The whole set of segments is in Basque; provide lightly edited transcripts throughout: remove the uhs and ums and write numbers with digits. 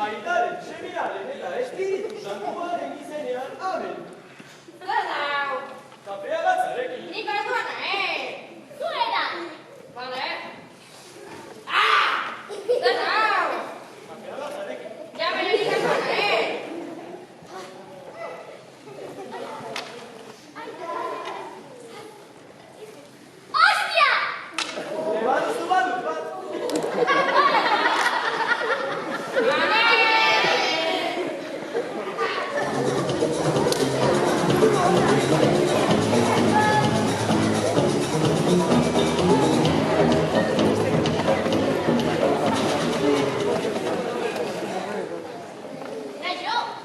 Aitaren, semiaren eta espiritu santuaren izenean, amen. Zer hau? Kafea gatzarekin. Nik orduan, Zuetan. Bale. Ah! Zer hau? Kafea gatzarekin. Ja bere nik orduan, Ostia! Baduzu badut, bat.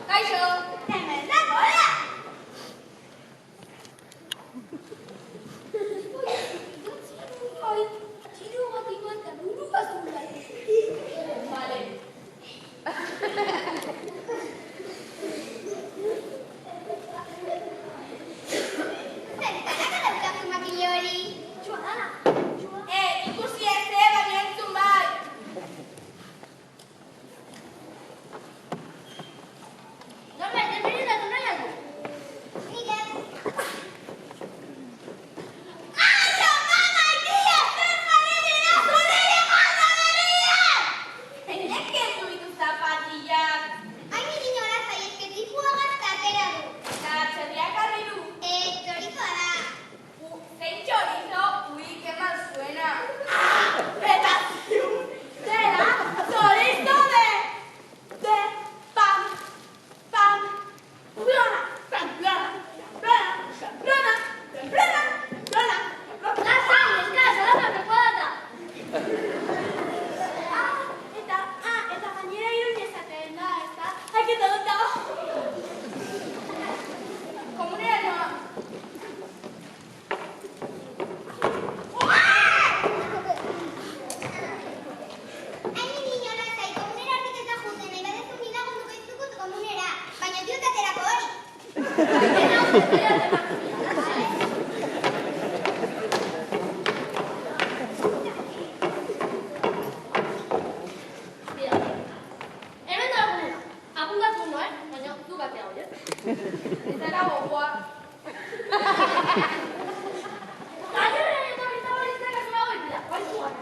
Kaixo. Hemen dago, hola! Ai, txiru bat igualta buru bazula. Bale. Zertarako daukazu makile hori? Txuadana. Ikusi ez, baina entzun bai. Norbait, desberdinatu nahi aldu? Nik ez. Aio, mama, ikia, zer jarri dira zurere gauza berriak! Zeinek kendu ditu zapatillak. Hain irinora zaiezke tipua gazta atera du. Eta txerriak arri du. Txorizoa da. Zein txorizo, que mal suena. Eta ziu, zera, txorizo de pam, plana, plana, Lasai, eskaz, alazak ekodata. Eta gainera irun esaten da, ezta? Haiketa dut dago. Komunera noa. Hain irinora zai, komunera hortik ez da juten, nahi badezu minagonduko izuko komunera, baina diotaterako hori. Hemen da lagunera. Apuntatu ondo, baina du batea hori, Eta era gogoa. Gainera eta hori izan hori dira, baitzuan.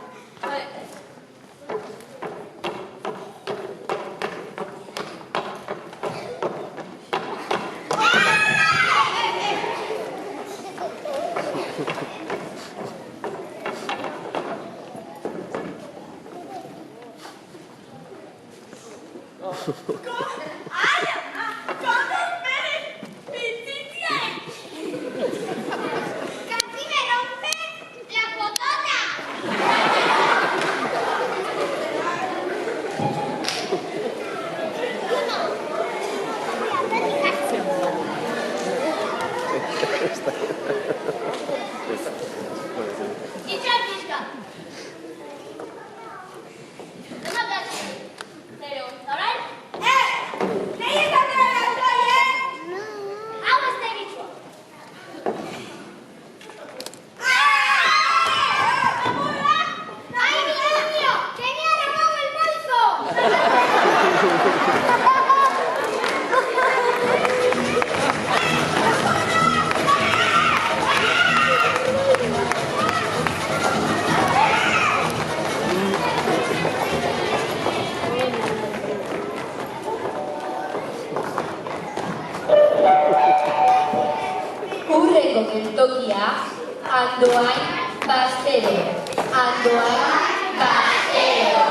Casi me rompe la potota. Itxarkizka. Zenbat da? Zero. Eta orain? Nahi izatera lautoi, Hau ez da egitxua. ¡Ay, mi niño! ¡Que me ha robado el bolso! Urreko geltokia, Andoain Bastero. Andoain Bastero.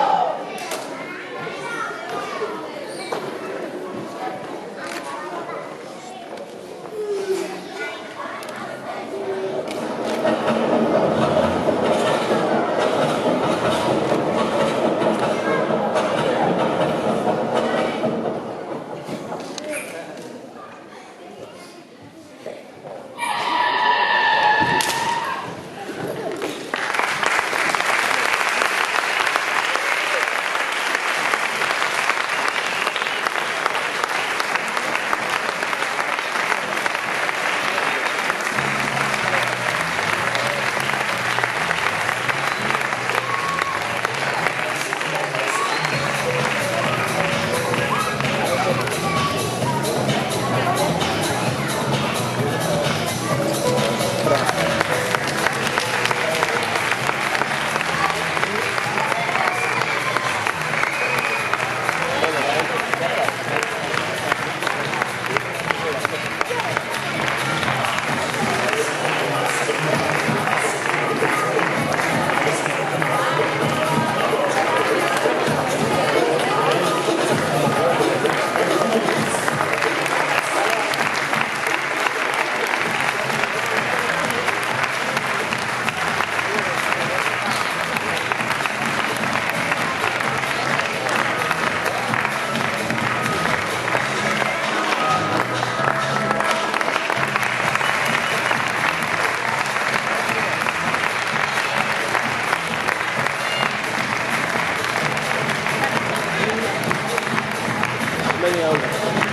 Bienvenida,